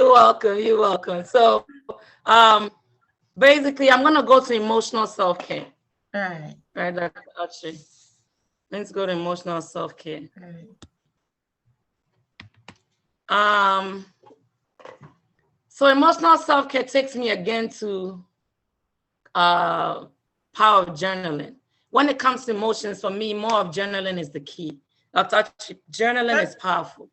You're welcome. You're welcome. So, basically, I'm gonna go to emotional self-care. All right. Right, Dr. Amoatey. Let's go to emotional self-care. So emotional self-care takes me again to power of journaling. When it comes to emotions, for me, more of journaling is the key. Dr. Amoatey, journaling is powerful.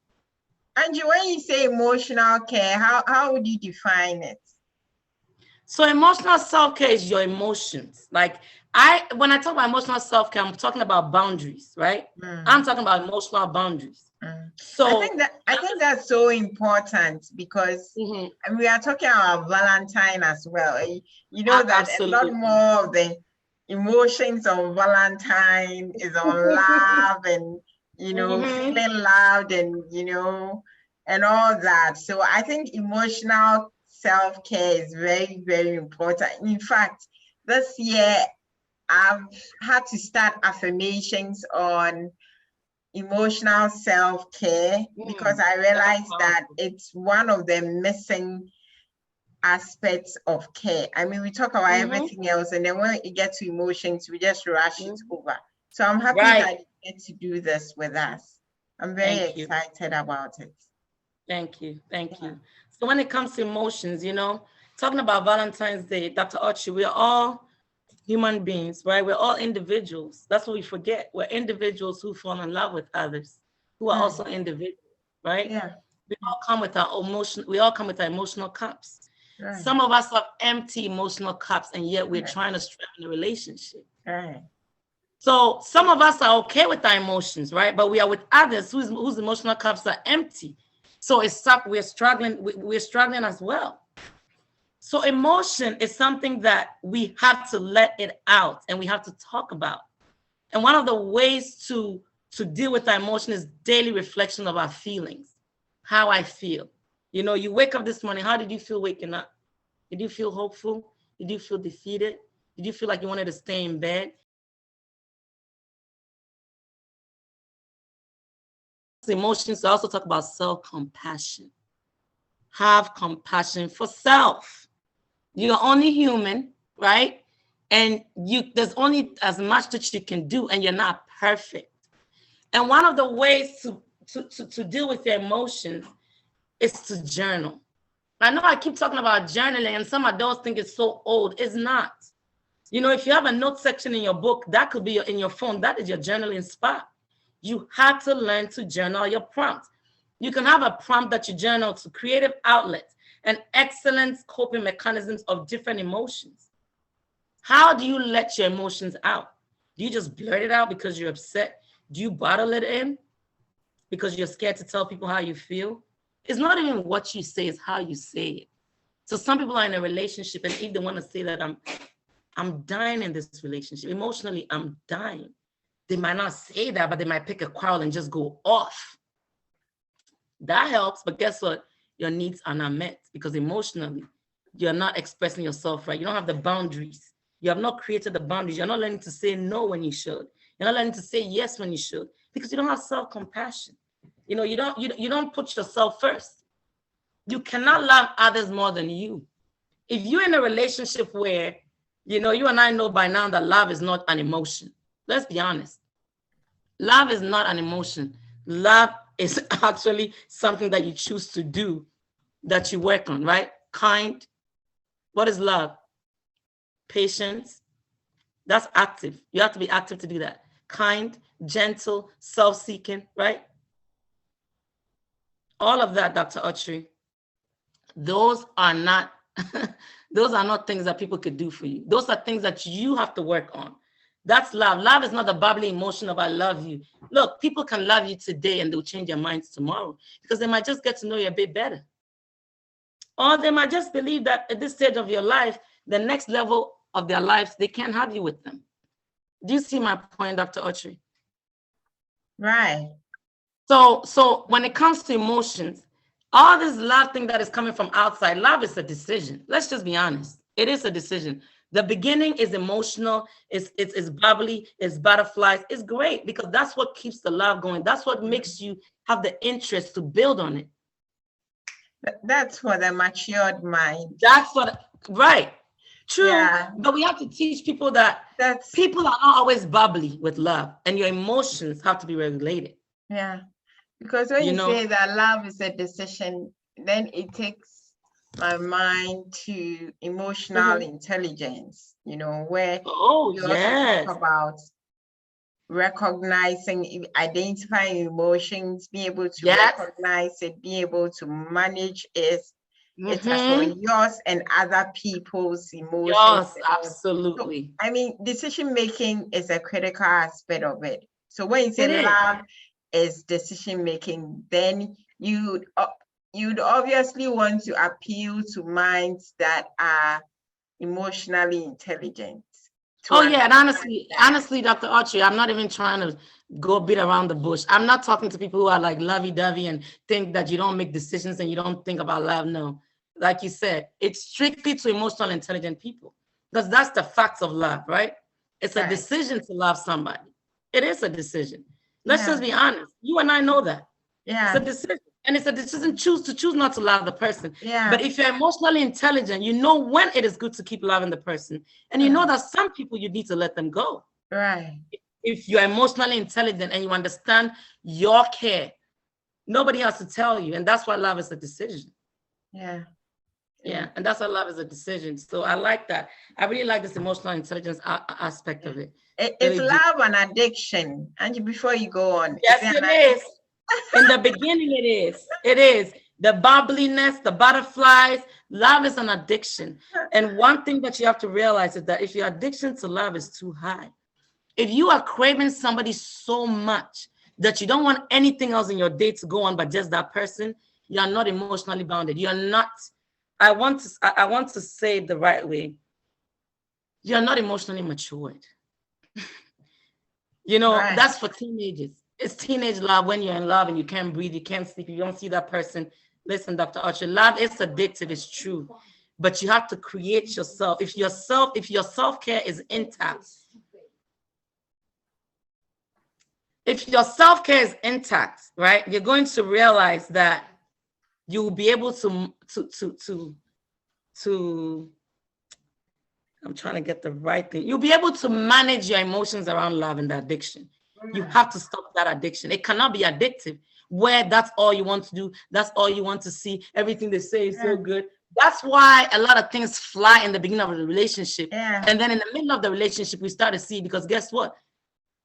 Angie, when you say emotional care, how would you define it? So emotional self-care is your emotions. Like when I talk about emotional self-care, I'm talking about boundaries, right? I'm talking about emotional boundaries. So I think that's so important because we are talking about Valentine as well. You know that absolutely. a lot more of the emotions on Valentine is on love and feeling loved and and all that. So I think emotional self-care is very, very important. In fact, this year I've had to start affirmations on emotional self-care because I realized that it's one of the missing aspects of care. I mean, we talk about everything else, and then when it gets to emotions, we just rush it over. So I'm happy that you get to do this with us. I'm very excited about it. Thank you. Thank you. So when it comes to emotions, talking about Valentine's Day, Dr. Amoatey, we are all human beings, right? We're all individuals. That's what we forget. We're individuals who fall in love with others, who are also individuals, right? Yeah. We all come with our emotional cups. Right. Some of us have empty emotional cups, and yet we're trying to strengthen a relationship. Right. So some of us are okay with our emotions, right? But we are with others whose emotional cups are empty. So we're struggling as well. So emotion is something that we have to let it out and we have to talk about. And one of the ways to deal with our emotion is daily reflection of our feelings, how I feel. You wake up this morning, how did you feel waking up? Did you feel hopeful? Did you feel defeated? Did you feel like you wanted to stay in bed? Emotions, I also talk about self-compassion. Have compassion for self. You're only human, right? And there's only as much that you can do, and you're not perfect. And one of the ways to deal with your emotions is to journal. I know I keep talking about journaling, and some adults think it's so old. It's not. If you have a note section in your book, that could be in your phone. That is your journaling spot. You have to learn to journal your prompts. You can have a prompt that you journal to creative outlets and excellent coping mechanisms of different emotions. How do you let your emotions out? Do you just blurt it out because you're upset? Do you bottle it in because you're scared to tell people how you feel? It's not even what you say, it's how you say it. So some people are in a relationship, and if they want to say that I'm dying in this relationship, emotionally, I'm dying. They might not say that, but they might pick a quarrel and just go off. That helps, but guess what? Your needs are not met because emotionally, you're not expressing yourself right. You don't have the boundaries. You have not created the boundaries. You're not learning to say no when you should. You're not learning to say yes when you should because you don't have self-compassion. You don't put yourself first. You cannot love others more than you. If you're in a relationship where, you and I know by now that love is not an emotion. Let's be honest. Love is not an emotion. Love is actually something that you choose to do, that you work on, right? Kind. What is love? Patience. That's active. You have to be active to do that. Kind, gentle, self-seeking, right? All of that, Dr. Amoatey, those are not things that people could do for you. Those are things that you have to work on. That's love. Love is not the bubbly emotion of I love you. Look, people can love you today and they'll change their minds tomorrow because they might just get to know you a bit better. Or they might just believe that at this stage of your life, the next level of their lives, they can't have you with them. Do you see my point, Dr. Amoatey? Right. So when it comes to emotions, all this love thing that is coming from outside, love is a decision. Let's just be honest. It is a decision. The beginning is emotional, it's bubbly, it's butterflies. It's great because that's what keeps the love going. That's what makes you have the interest to build on it. That's for the matured mind. That's what, right. True, Yeah. but we have to teach people that people are not always bubbly with love, and your emotions have to be regulated. Yeah, because when you say that love is a decision, then it takes my mind to emotional intelligence, where you also talk about recognizing, identifying emotions, being able to recognize it, being able to manage it. It's also yours and other people's emotions. Yes, absolutely. So, I mean, decision making is a critical aspect of it. So when you say love is decision making, then you'd obviously want to appeal to minds that are emotionally intelligent. Oh yeah, and honestly, Dr. Autry, I'm not even trying to go beat around the bush. I'm not talking to people who are like lovey-dovey and think that you don't make decisions and you don't think about love. No, like you said, it's strictly to emotional intelligent people, because that's the facts of love, right? It's a decision to love somebody. It is a decision. Let's just be honest. You and I know that. Yeah. It's a decision. And it's a decision to choose not to love the person. Yeah. But if you're emotionally intelligent, you know when it is good to keep loving the person. And you know that some people you need to let them go. Right. If you're emotionally intelligent and you understand your care, nobody has to tell you. And that's why love is a decision. Yeah. Yeah. And that's why love is a decision. So I like that. I really like this emotional intelligence aspect of it. It's love and addiction. And before you go on. Yes, it is. In the beginning, it is. It is. The bubbliness, the butterflies. Love is an addiction. And one thing that you have to realize is that if your addiction to love is too high, if you are craving somebody so much that you don't want anything else in your day to go on but just that person, you are not emotionally bounded. You're not, I want to say it the right way. You're not emotionally matured. That's for teenagers. It's teenage love when you're in love and you can't breathe, you can't sleep, you don't see that person. Listen, Dr. Archer, love is addictive, it's true. But you have to create yourself. If your self-care is intact, right, you're going to realize that you'll be able to I'm trying to get the right thing. You'll be able to manage your emotions around love and the addiction. You have to stop that addiction. It cannot be addictive where that's all you want to do. That's all you want to see. Everything they say is so good. That's why a lot of things fly in the beginning of the relationship. Yeah. And then in the middle of the relationship, we start to see, because guess what?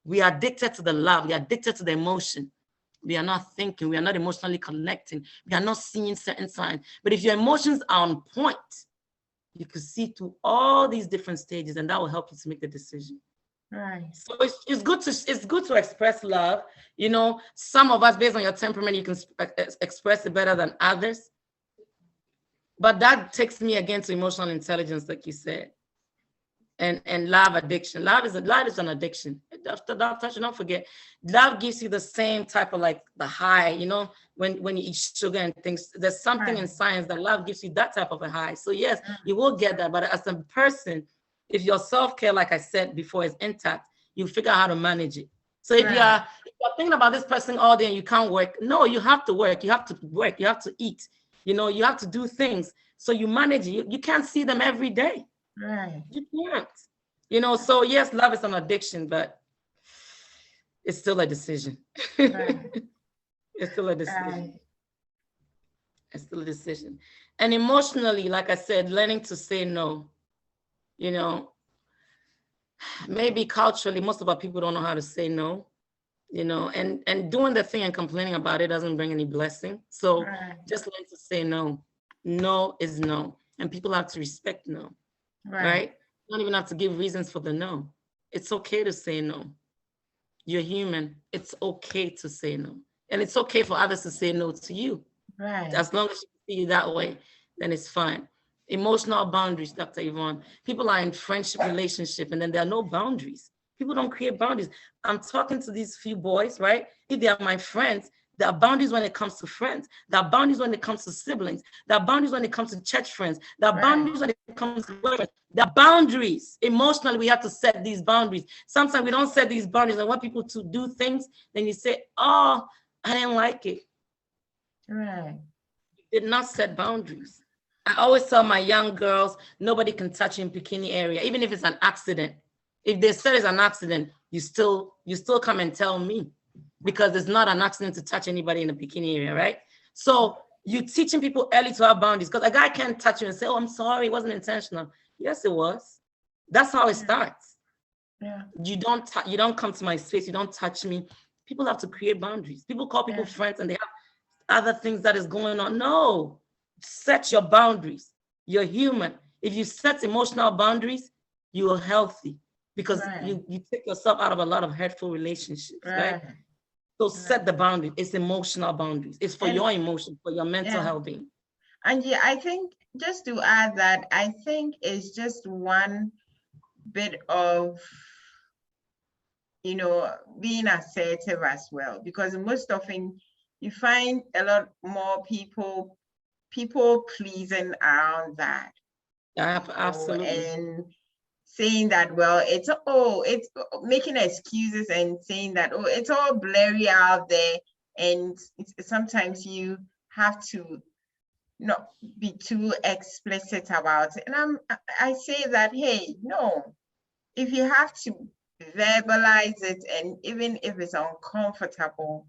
We are addicted to the love. We are addicted to the emotion. We are not thinking. We are not emotionally connecting. We are not seeing certain signs. But if your emotions are on point, you can see through all these different stages, and that will help you to make the decision. Right. So it's good to express love. Some of us, based on your temperament, you can express it better than others. But that takes me again to emotional intelligence, like you said, and love addiction. Love is an addiction. After that, don't forget, love gives you the same type of like the high. When you eat sugar and things, there's something in science that love gives you that type of a high. So yes, you will get that. But as a person, if your self-care, like I said before, is intact, you figure out how to manage it. So if you're thinking about this person all day and you can't work, no, you have to work. You have to work. You have to eat. You have to do things. So you manage it. You can't see them every day. Right. You can't. So yes, love is an addiction, but it's still a decision. Right. It's still a decision. Right. It's still a decision. And emotionally, like I said, learning to say no. Maybe culturally, most of our people don't know how to say no, and doing the thing and complaining about it doesn't bring any blessing. So just learn to say no. No is no. And people have to respect no, right? You don't even have to give reasons for the no. It's okay to say no. You're human. It's okay to say no. And it's okay for others to say no to you. Right. As long as you see it that way, then it's fine. Emotional boundaries, Dr. Yvonne. People are in friendship relationship and then there are no boundaries. People don't create boundaries. I'm talking to these few boys, right? If they are my friends, there are boundaries when it comes to friends. There are boundaries when it comes to siblings. There are boundaries when it comes to church friends. There are boundaries when it comes to boyfriends. There are boundaries. Emotionally, we have to set these boundaries. Sometimes we don't set these boundaries. I want people to do things. Then you say, oh, I didn't like it. Right. did not set boundaries. I always tell my young girls, nobody can touch you in bikini area, even if it's an accident. If they said it's an accident, you still come and tell me, because it's not an accident to touch anybody in the bikini area, right? So you teaching people early to have boundaries, because a guy can't touch you and say, oh, I'm sorry, it wasn't intentional. Yes, it was. That's how it starts. Yeah. You don't come to my space, you don't touch me. People have to create boundaries. People call people friends and they have other things that is going on. No, set your boundaries. You're human. If you set emotional boundaries, you are healthy, because you take yourself out of a lot of hurtful relationships, right? So set the boundary. It's emotional boundaries. It's for your emotions, for your mental well-being. And yeah, I think just to add that, I think it's just one bit of, you know, being assertive as well, because most often you find a lot more people pleasing around that. Absolutely. And saying that, well, it's making excuses and saying that, oh, it's all blurry out there, and sometimes you have to not be too explicit about it. And I say that, hey, no, if you have to verbalize it, and even if it's uncomfortable,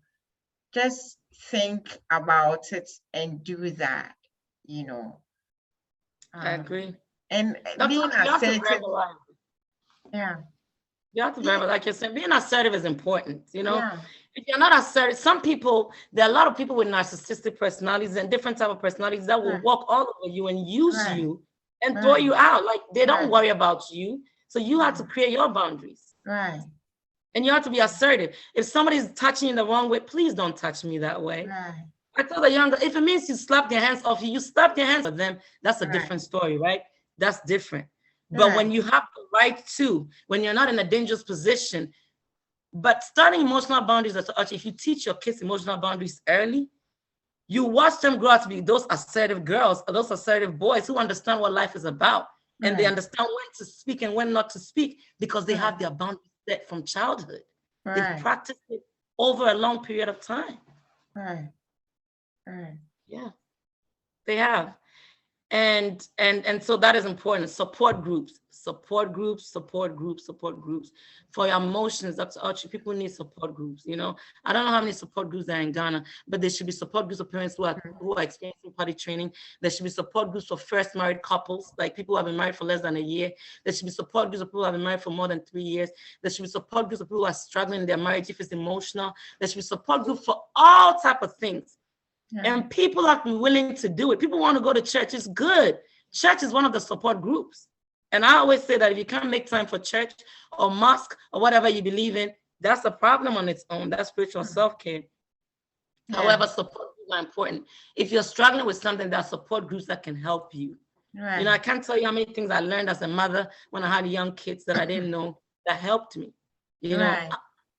just think about it and do that, you know. I agree. And being assertive. Yeah. You have to verbalize, like you're saying, being assertive is important, you know. If you're not assertive, there are a lot of people with narcissistic personalities and different type of personalities that will walk all over you and use you and throw you out. Like, they don't worry about you. So you have to create your boundaries. Right. And you have to be assertive. If somebody's touching you the wrong way, please don't touch me that way. Right. I tell the younger, if it means you slap their hands off you, you slap their hands off them. That's a different story, right? That's different. But when you have the right to, when you're not in a dangerous position, but starting emotional boundaries, if you teach your kids emotional boundaries early, you watch them grow up to be those assertive girls or those assertive boys who understand what life is about. And they understand when to speak and when not to speak, because they have their boundaries set from childhood. They've practiced it over a long period of time. Yeah, they have. And so that is important. Support groups for your emotions. That's actually, people need support groups. You know, I don't know how many support groups are in Ghana, but there should be support groups of parents who are experiencing potty training. There should be support groups for first married couples, like people who have been married for less than a year. There should be support groups of people who have been married for more than 3 years. There should be support groups of people who are struggling in their marriage if it's emotional. There should be support groups for all type of things. And people have to be willing to do it. People want to go to church. It's good. Church is one of the support groups. And I always say that if you can't make time for church or mosque or whatever you believe in, that's a problem on its own. That's spiritual self-care. However, support groups are important. If you're struggling with something, there are support groups that can help you. You know, I can't tell you how many things I learned as a mother when I had young kids that I didn't know that helped me. You know,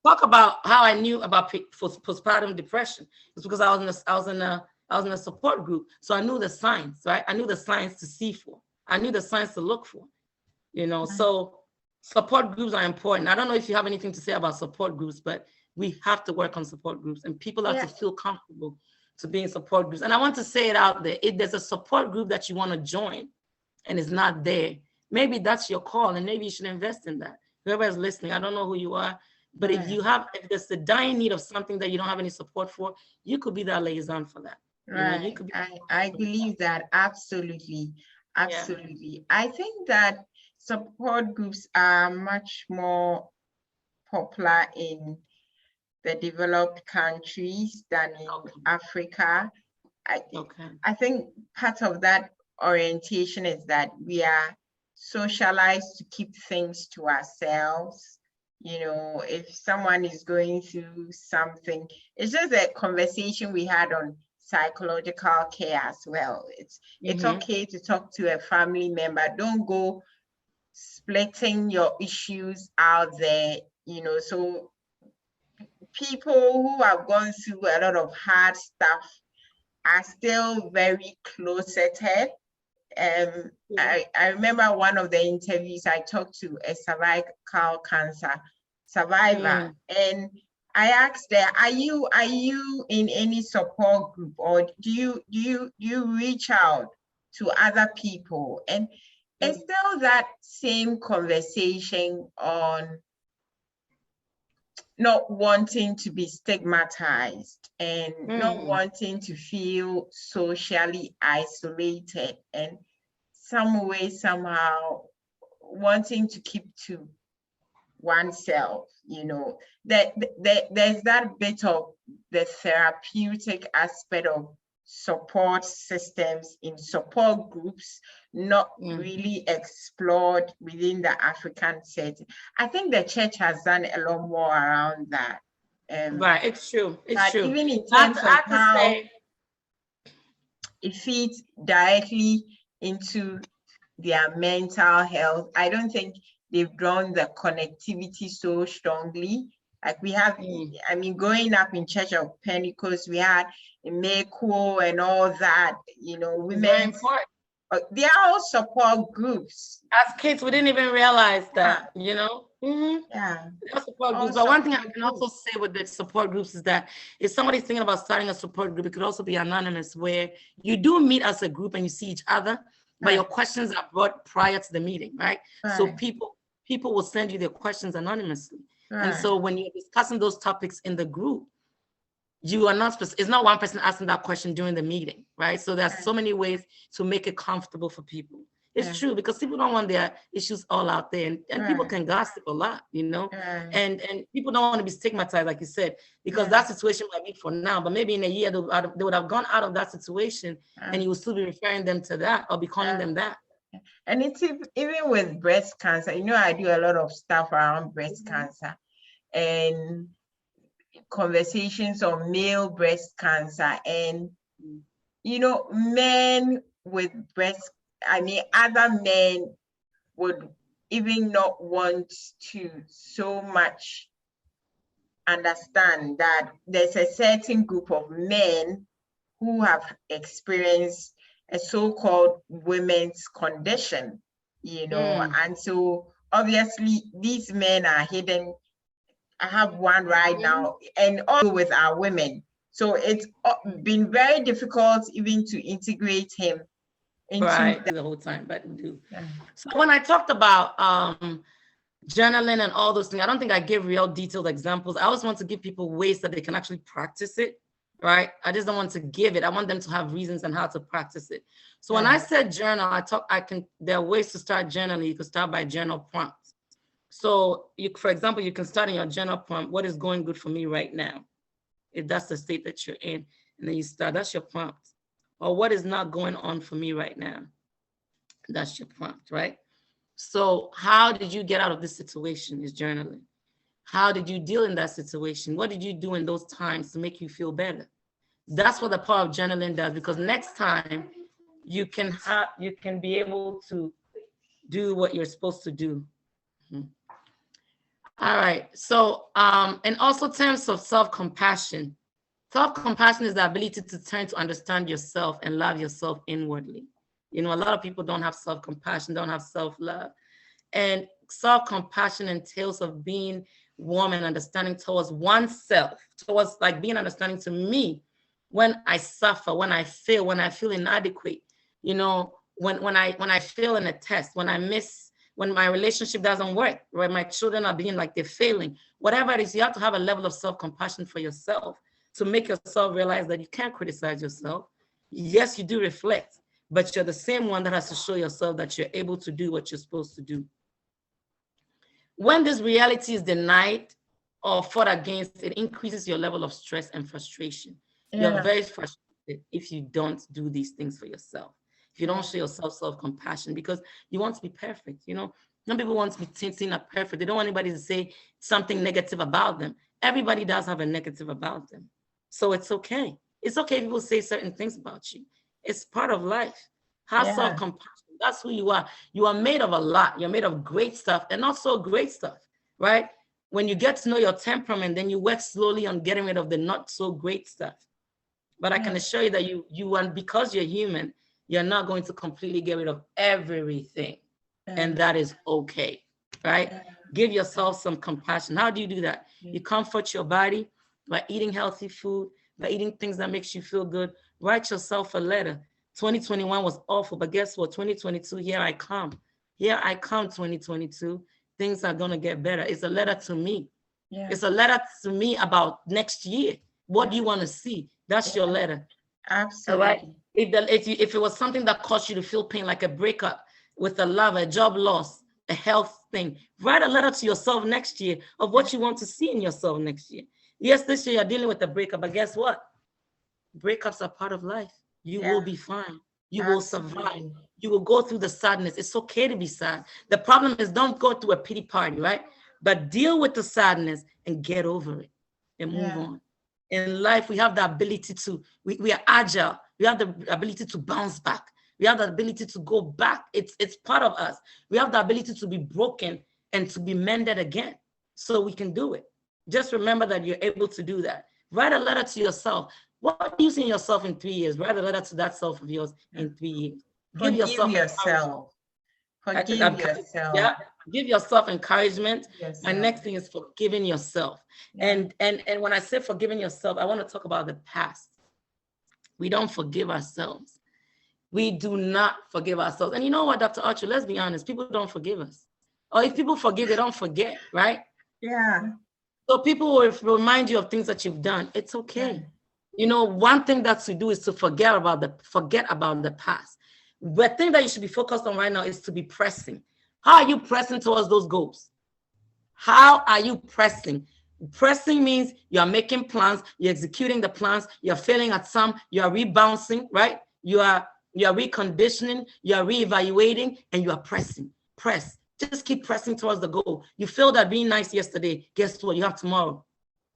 talk about how I knew about postpartum depression. It's because I was in a support group, so I knew the signs, right? I knew the signs to see for. I knew the signs to look for. You know, so support groups are important. I don't know if you have anything to say about support groups, but we have to work on support groups, and people have to feel comfortable to be in support groups. And I want to say it out there: if there's a support group that you want to join, and it's not there, maybe that's your call, and maybe you should invest in that. Whoever is listening, I don't know who you are. But if there's the dying need of something that you don't have any support for, you could be that liaison for that. Right. You know, I believe that. Absolutely. Absolutely. I think that support groups are much more popular in the developed countries than in Africa. I think part of that orientation is that we are socialized to keep things to ourselves. You know, if someone is going through something, it's just a conversation we had on psychological care as well. It's okay to talk to a family member. Don't go splitting your issues out there, you know. So people who have gone through a lot of hard stuff are still very close-headed. I remember one of the interviews I talked to a cervical cancer survivor, and I asked there, are you in any support group, or do you reach out to other people? And it's still that same conversation on not wanting to be stigmatized and not wanting to feel socially isolated, and some way, somehow wanting to keep to oneself, you know, that there's that bit of the therapeutic aspect of support systems in support groups, not really explored within the African setting. I think the church has done a lot more around that. Right, it's true. It's true. Even in terms of how it feeds directly into their mental health, I don't think they've drawn the connectivity so strongly. Like we have, I mean, growing up in Church of Pentecost, we had Meko and all that, you know, women. They are all support groups. As kids, we didn't even realize that, you know? Yeah. Support groups. But one thing I can also say with the support groups is that if somebody's thinking about starting a support group, it could also be anonymous, where you do meet as a group and you see each other, but your questions are brought prior to the meeting, right? So people will send you their questions anonymously. And so when you're discussing those topics in the group, you are not supposed, it's not one person asking that question during the meeting, right? So there's so many ways to make it comfortable for people. It's true, because people don't want their issues all out there, and people can gossip a lot, you know, and people don't want to be stigmatized, like you said, because that situation might be for now, but maybe in a year they would have gone out of that situation, and you will still be referring them to that or be calling them that. And it's even with breast cancer, you know, I do a lot of stuff around breast cancer and conversations on male breast cancer, and you know, men with breast, I mean, other men would even not want to so much understand that there's a certain group of men who have experienced a so-called women's condition, you know, and so obviously these men are hidden. I have one right now, and also with our women. So it's been very difficult even to integrate him into the whole time, but we do. So when I talked about journaling and all those things, I don't think I gave real detailed examples. I always want to give people ways that they can actually practice it, right? I just don't want to give it. I want them to have reasons on how to practice it. So when I said journal, there are ways to start journaling. You can start by journal prompts. So for example, you can start in your journal prompt, what is going good for me right now? If that's the state that you're in, and then you start, that's your prompt. Or what is not going on for me right now? That's your prompt, right? So how did you get out of this situation is journaling. How did you deal in that situation? What did you do in those times to make you feel better? That's what the power of journaling does, because next time you can be able to do what you're supposed to do. All right, so and also terms of self-compassion. Self-compassion is the ability to turn to understand yourself and love yourself inwardly. You know, a lot of people don't have self-compassion, don't have self-love. And self-compassion entails of being warm and understanding towards oneself, towards like being understanding to me when I suffer, when I feel inadequate, you know, when I fail in a test, when my relationship doesn't work, when my children are being like they're failing, whatever it is, you have to have a level of self-compassion for yourself to make yourself realize that you can't criticize yourself. Yes, you do reflect, but you're the same one that has to show yourself that you're able to do what you're supposed to do. When this reality is denied or fought against, it increases your level of stress and frustration. You're very frustrated if you don't do these things for yourself. If you don't show yourself self-compassion, because you want to be perfect, you know. Some people want to be seen as perfect. They don't want anybody to say something negative about them. Everybody does have a negative about them. So it's okay. It's okay if people say certain things about you. It's part of life. Have self-compassion. That's who you are. You are made of a lot. You're made of great stuff and not so great stuff, right? When you get to know your temperament, then you work slowly on getting rid of the not so great stuff. But I can assure you that you want, because you're human, you're not going to completely get rid of everything. And that is okay, right? Give yourself some compassion. How do you do that? You comfort your body by eating healthy food, by eating things that makes you feel good. Write yourself a letter. 2021 was awful, but guess what? 2022, here I come. Here I come, 2022. Things are going to get better. It's a letter to me. Yeah. It's a letter to me about next year. What do you want to see? That's your letter. Absolutely. All right? If it was something that caused you to feel pain, like a breakup with a love, a job loss, a health thing, write a letter to yourself next year of what you want to see in yourself next year. Yes, this year you're dealing with a breakup, but guess what? Breakups are part of life. You will be fine. You will survive. You will go through the sadness. It's okay to be sad. The problem is, don't go through a pity party, right? But deal with the sadness and get over it and move on. In life, we have the ability to, we are agile. We have the ability to bounce back. We have the ability to go back. It's part of us. We have the ability to be broken and to be mended again. So we can do it. Just remember that you're able to do that. Write a letter to yourself. What do you see in yourself in 3 years? Write a letter to that self of yours in 3 years. Forgive yourself. Forgive yourself. Yeah. Give yourself encouragement. My next thing is forgiving yourself. And when I say forgiving yourself, I want to talk about the past. We don't forgive ourselves. We do not forgive ourselves. And you know what, Dr. Archer, let's be honest, people don't forgive us. Or if people forgive, they don't forget, right? Yeah. So people will remind you of things that you've done. It's okay. Yeah. You know, one thing that to do is to forget about the past. The thing that you should be focused on right now is to be pressing. How are you pressing towards those goals? How are you pressing? Pressing means you're making plans, you're executing the plans, you're failing at some, you're rebouncing, right? You're reconditioning, you're reevaluating, and you are pressing. Press. Just keep pressing towards the goal. You failed at being nice yesterday. Guess what? You have tomorrow.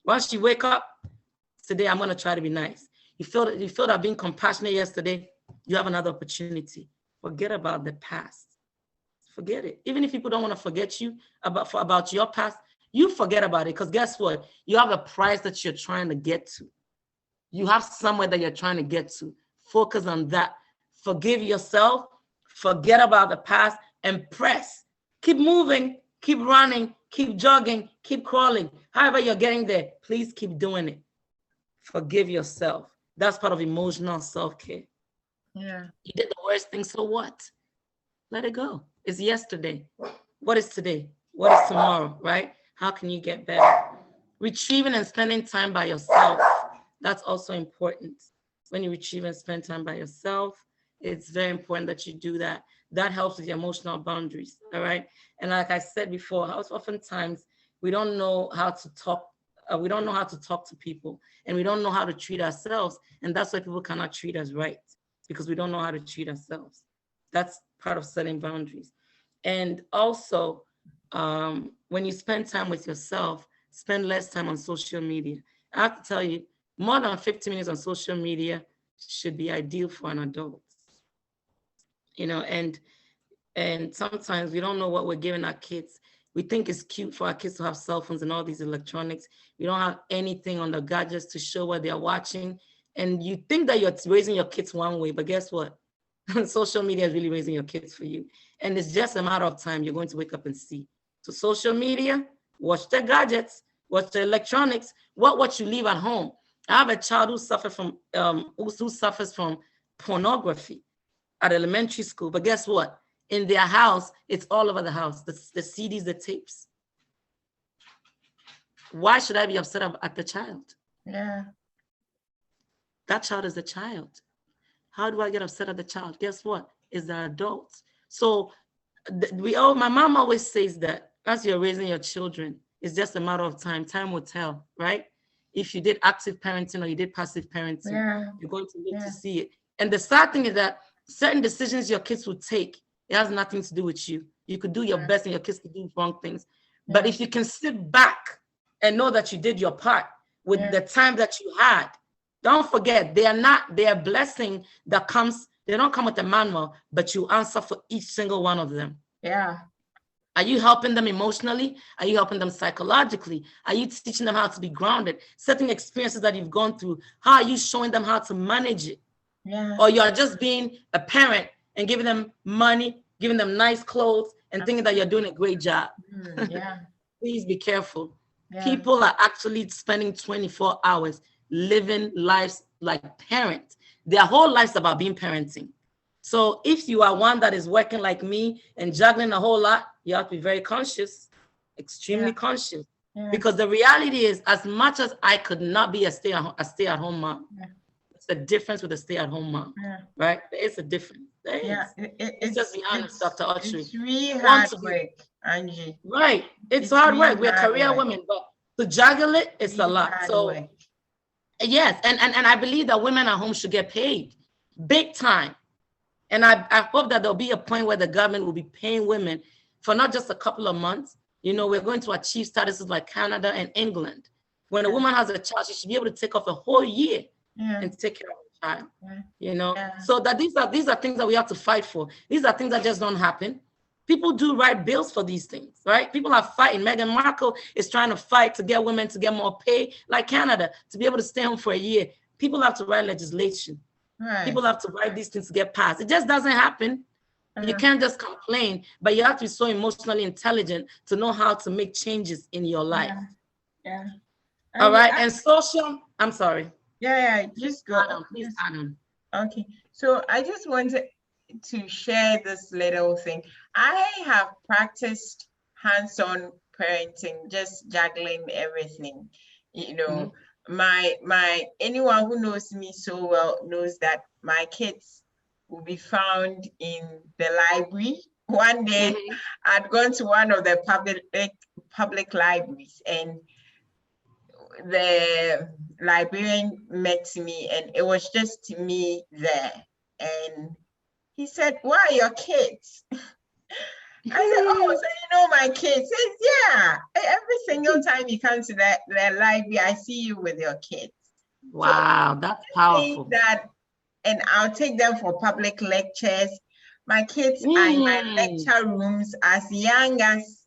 Once you wake up, today I'm going to try to be nice. You failed at being compassionate yesterday. You have another opportunity. Forget about the past. Forget it. Even if people don't want to forget you about your past, you forget about it, because guess what? You have a prize that you're trying to get to. You have somewhere that you're trying to get to. Focus on that. Forgive yourself. Forget about the past and press. Keep moving, keep running, keep jogging, keep crawling. However you're getting there, please keep doing it. Forgive yourself. That's part of emotional self-care. Yeah. You did the worst thing, so what? Let it go. It's yesterday. What is today? What is tomorrow, right? How can you get better? Retrieving and spending time by yourself. That's also important. When you retrieve and spend time by yourself, it's very important that you do that. That helps with your emotional boundaries, all right? And like I said before, oftentimes we don't know how to talk. We don't know how to talk to people, and we don't know how to treat ourselves. And that's why people cannot treat us right, because we don't know how to treat ourselves. That's part of setting boundaries. And also, when you spend time with yourself, spend less time on social media. I have to tell you, more than 50 minutes on social media should be ideal for an adult. You know, and sometimes we don't know what we're giving our kids. We think it's cute for our kids to have cell phones and all these electronics. We don't have anything on the gadgets to show what they're watching. And you think that you're raising your kids one way, but guess what? Social media is really raising your kids for you. And it's just a matter of time you're going to wake up and see. So social media, watch the gadgets, watch the electronics, what you leave at home. I have a child who suffers from pornography at elementary school, but guess what? In their house, it's all over the house, the CDs, the tapes. Why should I be upset at the child? Yeah. That child is a child. How do I get upset at the child? Guess what? It's the adults. So my mom always says that as you're raising your children, it's just a matter of time. Time will tell, right? If you did active parenting or you did passive parenting, you're going to live to see it. And the sad thing is that certain decisions your kids will take, it has nothing to do with you. You could do your best and your kids could do wrong things. But if you can sit back and know that you did your part with the time that you had, don't forget, they are blessing that comes, they don't come with a manual, but you answer for each single one of them. Yeah. Are you helping them emotionally? Are you helping them psychologically? Are you teaching them how to be grounded? Certain experiences that you've gone through, how are you showing them how to manage it? Yeah. Or you're just being a parent and giving them money, giving them nice clothes, and thinking that you're doing a great job. Yeah. Please be careful. Yeah. People are actually spending 24 hours living lives like parents. Their whole life's about being parenting. So if you are one that is working like me and juggling a whole lot, you have to be very conscious, extremely conscious. Yeah. Because the reality is, as much as I could not be a stay-at-home mom, it's a difference with a stay-at-home mom, right? There is a difference. There is. It's just be honest, Dr. Autry. It's really hard work, Angie. Right. It's hard really work. We're career women, but to juggle it, it's really a lot. So work. yes, and I believe that women at home should get paid big time. And I hope that there'll be a point where the government will be paying women for not just a couple of months. You know, we're going to achieve statuses like Canada and England. When a woman has a child, she should be able to take off a whole year and take care of the child. You know, so that these are things that we have to fight for. These are things that just don't happen. People do write bills for these things, right? People are fighting. Meghan Markle is trying to fight to get women to get more pay, like Canada, to be able to stay home for a year. People have to write legislation. Right. People have to write these things to get passed. It just doesn't happen. You can't just complain, but you have to be so emotionally intelligent to know how to make changes in your life. All right. And social, I'm sorry. Just go on. Please add on. Okay. So I just wanted to share this little thing. I have practiced hands-on parenting, just juggling everything. You know, my anyone who knows me so well knows that my kids will be found in the library. One day I'd gone to one of the public libraries, and the librarian met me, and it was just me there. And he said, "Where are your kids?" I said, "Oh, so you know my kids?" He says, "Yeah, every single time you come to the library, I see you with your kids." Wow, so that's powerful. And I'll take them for public lectures. My kids are in my lecture rooms as young as...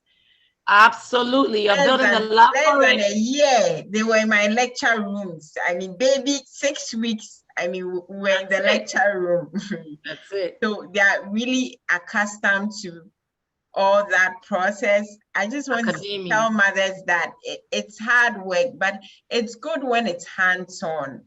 Absolutely, you're building a laboratory. Less than a year, they were in my lecture rooms. I mean, baby, 6 weeks, I mean, we're in the lecture room. That's it. So they are really accustomed to all that process. I just want to tell mothers that it's hard work, but it's good when it's hands-on.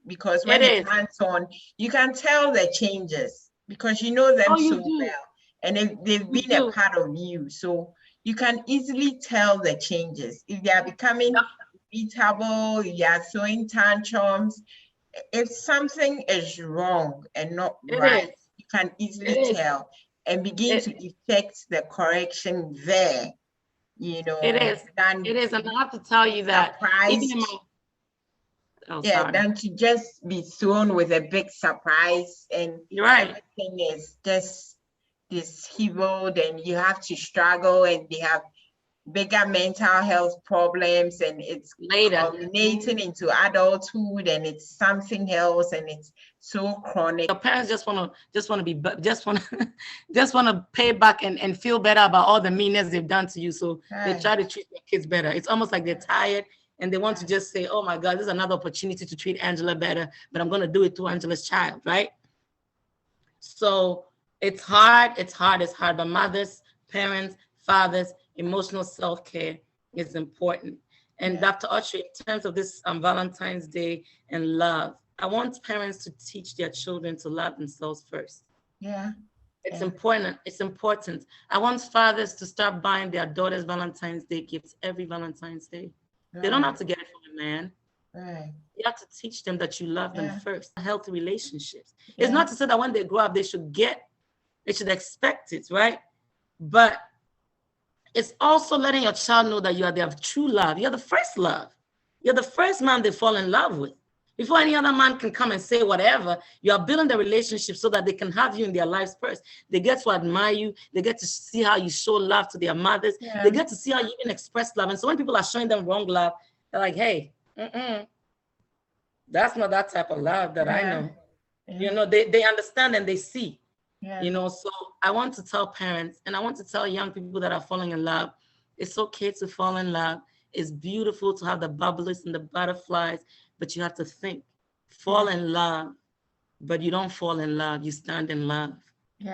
Because when it's hands-on, you can tell the changes because you know them so well. And they've been a part of you. So you can easily tell the changes. If they are becoming irritable, if they are throwing tantrums, if something is wrong and not right, you can easily tell and begin to effect the correction there. You know, it is. And I have to tell you that even in my than to just be thrown with a big surprise and everything is just disheveled and you have to struggle and they have bigger mental health problems and it's culminating into adulthood and it's something else and it's so chronic. Your parents just want to pay back and feel better about all the meanness they've done to you, so they try to treat their kids better. It's almost like they're tired and they want to just say, "Oh my God, this is another opportunity to treat Angela better, but I'm going to do it to Angela's child," right? So it's hard, but mothers, parents, fathers, emotional self-care is important. And Dr. Autry, in terms of this Valentine's Day and love, I want parents to teach their children to love themselves first. It's important. It's important. I want fathers to start buying their daughters Valentine's Day gifts every Valentine's Day. They don't have to get it from a man. You have to teach them that you love them first. Healthy relationships. It's not to say that when they grow up, they should expect it, right? But it's also letting your child know that you are their true love. You're the first love. You're the first man they fall in love with. Before any other man can come and say whatever, you are building the relationship so that they can have you in their lives first. They get to admire you. They get to see how you show love to their mothers. They get to see how you even express love. And so when people are showing them wrong love, they're like, "Hey, that's not that type of love that I know." You know, they understand and they see. You know, so I want to tell parents and I want to tell young people that are falling in love, it's okay to fall in love. It's beautiful to have the bubbles and the butterflies, but you have to think, fall in love, but you don't fall in love, you stand in love.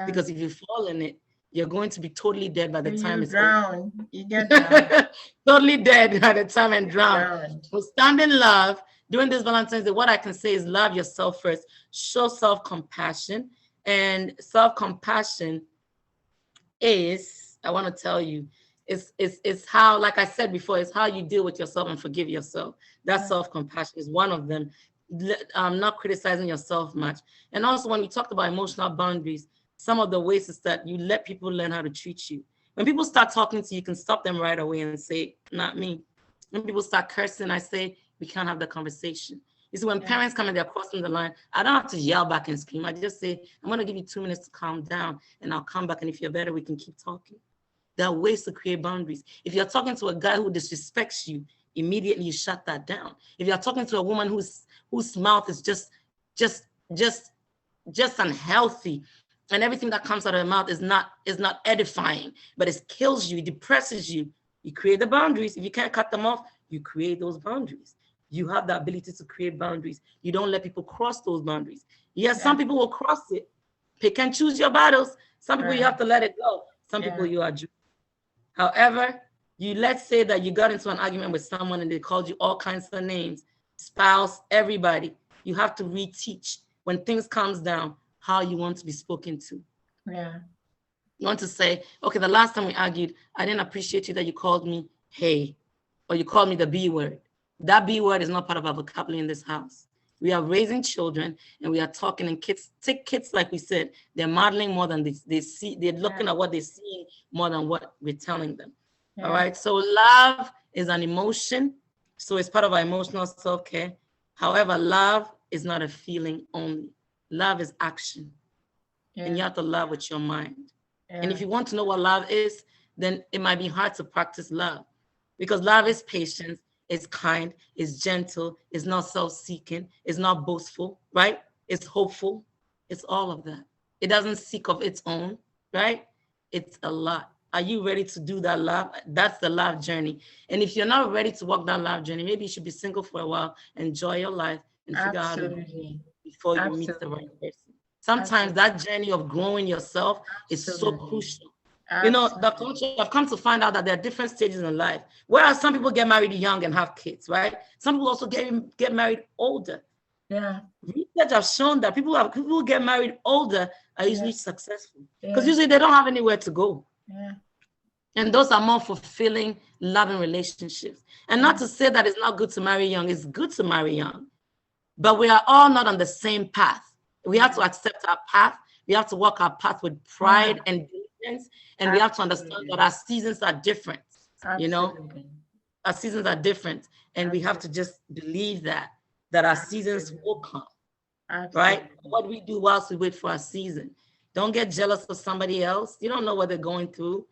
Because if you fall in it, you're going to be totally dead by the time you it's drown. You get drowned. totally dead by the time and drown. Drowned. So stand in love. During this Valentine's Day, what I can say is love yourself first. Show self-compassion. And self-compassion is, I want to tell you, it's how, like I said before, it's how you deal with yourself and forgive yourself. That self-compassion is one of them. Not criticizing yourself much. And also, when we talked about emotional boundaries, some of the ways is that you let people learn how to treat you. When people start talking to you, you can stop them right away and say, not me. When people start cursing, I say, we can't have the conversation. You see, when parents come and they're crossing the line, I don't have to yell back and scream. I just say, I'm going to give you 2 minutes to calm down, and I'll come back. And if you're better, we can keep talking. There are ways to create boundaries. If you're talking to a guy who disrespects you, immediately you shut that down. If you're talking to a woman whose mouth is just unhealthy, and everything that comes out of her mouth is not edifying, but it kills you, it depresses you, you create the boundaries. If you can't cut them off, you create those boundaries. You have the ability to create boundaries. You don't let people cross those boundaries. Yes, some people will cross it. Pick and choose your battles. Some people you have to let it go. Some people you are. However, let's say that you got into an argument with someone and they called you all kinds of names, spouse, everybody. You have to reteach when things comes down how you want to be spoken to. Yeah. You want to say, okay, the last time we argued, I didn't appreciate you that you called me hey, or you called me the B word. That B word is not part of our vocabulary in this house. We are raising children and we are talking, and kids, like we said, they're modeling more than they see. They're looking at what they're seeing more than what we're telling them. All right. So love is an emotion. So it's part of our emotional self-care. However, love is not a feeling only. Love is action. And you have to love with your mind. And if you want to know what love is, then it might be hard to practice love, because love is patience, it's kind, it's gentle, it's not self-seeking, it's not boastful, right? It's hopeful. It's all of that. It doesn't seek of its own, right? It's a lot. Are you ready to do that love? That's the love journey. And if you're not ready to walk that love journey, maybe you should be single for a while, enjoy your life, and figure out how to do it before you meet the right person. Sometimes that journey of growing yourself is so crucial. You know, the culture, I've come to find out that there are different stages in life. Whereas some people get married young and have kids, right? Some people also get married older. Yeah. Research have shown that people who get married older are usually successful, because usually they don't have anywhere to go. Yeah. And those are more fulfilling, loving relationships. And not to say that it's not good to marry young. It's good to marry young. But we are all not on the same path. We have to accept our path. We have to walk our path with pride and diligence. And we have to understand that our seasons are different. You know, our seasons are different. And we have to just believe that our seasons will come. Right? What we do whilst we wait for our season. Don't get jealous of somebody else. You don't know what they're going through.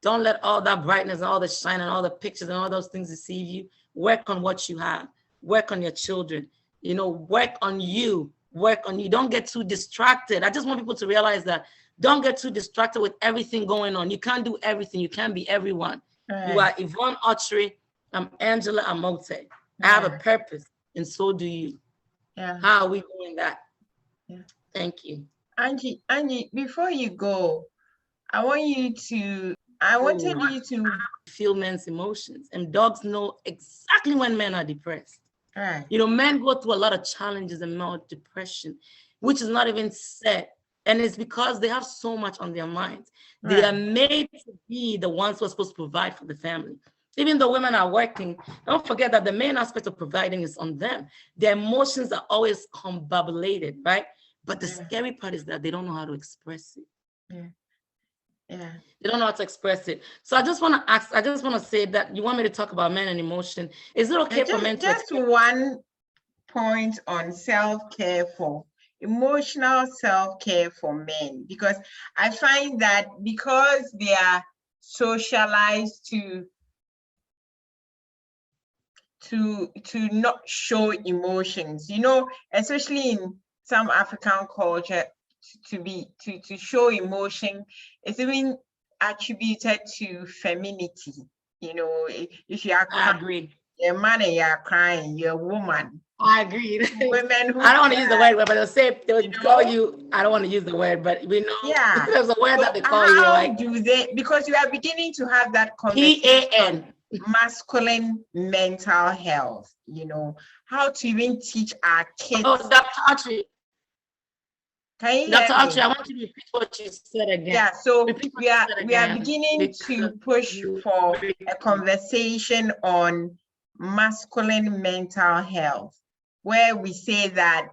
Don't let all that brightness and all the shine and all the pictures and all those things deceive you. Work on what you have. Work on your children. You know, work on you. Work on you. Don't get too distracted. I just want people to realize that. Don't get too distracted with everything going on. You can't do everything. You can't be everyone. You are Yvonne Autry. I'm Angela Amoatey. I have a purpose, and so do you. How are we doing that? Thank you. Angie, before you go, I wanted you to feel men's emotions, and dogs know exactly when men are depressed. You know, men go through a lot of challenges and more depression, which is not even said. And it's because they have so much on their minds. They are made to be the ones who are supposed to provide for the family. Even though women are working, don't forget that the main aspect of providing is on them. Their emotions are always combobulated, right? But the scary part is that they don't know how to express it. They don't know how to express it. So I just want to say that you want me to talk about men and emotion. Is it okay for men to just one point on self-care for emotional self-care for men? Because I find that because they are socialized to not show emotions, you know, especially in some African culture, to show emotion is even attributed to femininity. You know, if you are crying, you're a man and you're crying, you're a woman. I agree. Women who I don't want to use the word, but they'll say, they would call know? you, I don't want to use the word, but we know Yeah. there's a word So that they call you, how like do they, because you are beginning to have that conversation PAN. masculine mental health, how to even teach our kids. Oh, Dr. Autry. Can you Dr. hear me? Autry, I want you to repeat what you said again. Yeah, so Repeat what we you are said we are again, beginning to push for a conversation on masculine mental health, where we say that,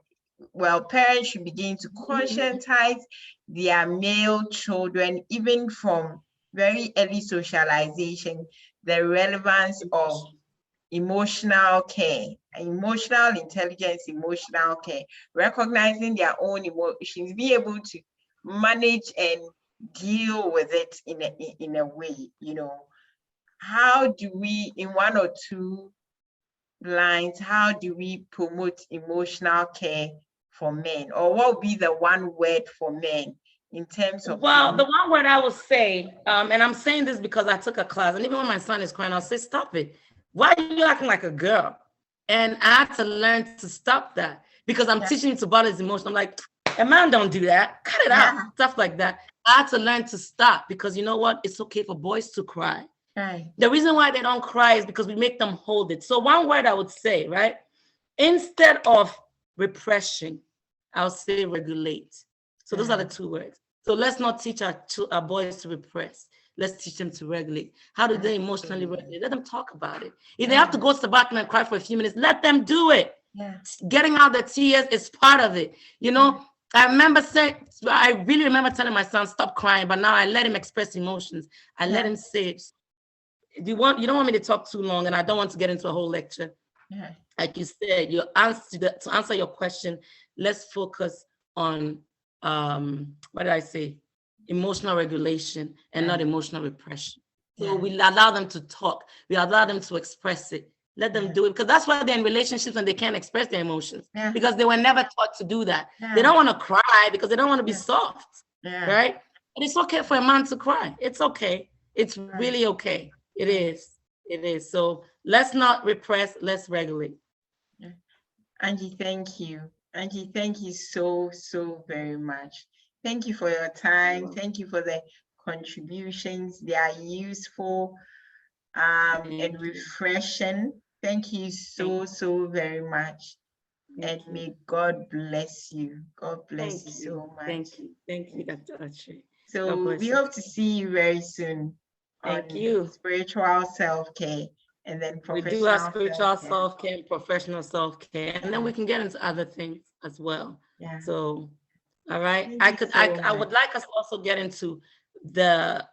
well, parents should begin to conscientize their male children, even from very early socialization, the relevance of emotional care, emotional intelligence, emotional care, recognizing their own emotions, be able to manage and deal with it in a way, How do we, in one or two lines, how do we promote emotional care for men? Or what would be the one word for men in terms of? Well, the one word I will say, and I'm saying this because I took a class, and even when my son is crying, I'll say, stop it. Why are you acting like a girl? And I had to learn to stop that because I'm teaching him to bottle his emotion. I'm like, a man don't do that. Cut it out. Stuff like that. I had to learn to stop because you know what? It's okay for boys to cry. Right. The reason why they don't cry is because we make them hold it. So one word I would say, right? Instead of repression, I'll say regulate. So those are the two words. So let's not teach our boys to repress. Let's teach them to regulate. How do they emotionally regulate? Let them talk about it. If they have to go to the bathroom and cry for a few minutes, let them do it. Getting out the tears is part of it. I remember I really remember telling my son, stop crying, but now I let him express emotions. I let him say it. You don't want me to talk too long, and I don't want to get into a whole lecture. Like you said, to answer your question, let's focus on what did I say? Emotional regulation and not emotional repression. So we allow them to talk. We allow them to express it. Let them do it, because that's why they're in relationships and they can't express their emotions because they were never taught to do that. They don't want to cry because they don't want to be soft, right? But it's okay for a man to cry. It's okay. It's really okay. It is. It is. So let's not repress. Let's regulate. Angie, thank you. Angie, thank you so very much. Thank you for your time. Thank you for the contributions. They are useful and refreshing. Thank you so very much. And may God bless you. God bless you so much. Thank you. Thank you, Dr. Autry. So we hope to see you very soon. Thank you. Spiritual self-care and then professional. We do our spiritual self-care and professional self-care, and then we can get into other things as well. So, all right. I would like us to also get into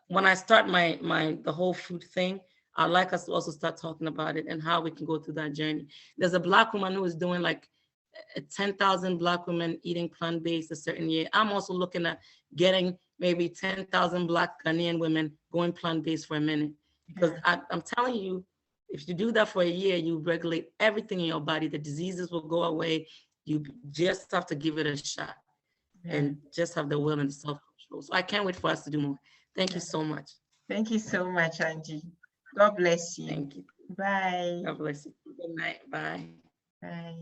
when I start the whole food thing, I'd like us to also start talking about it and how we can go through that journey. There's a Black woman who is doing like 10,000 Black women eating plant-based a certain year. I'm also looking at getting maybe 10,000 Black Ghanaian women going plant-based for a minute. Because I'm telling you, if you do that for a year, you regulate everything in your body. The diseases will go away. You just have to give it a shot and just have the will and self-control. So I can't wait for us to do more. Thank you so much. Thank you so much, Angie. God bless you. Thank you. Bye. God bless you. Good night. Bye. Bye.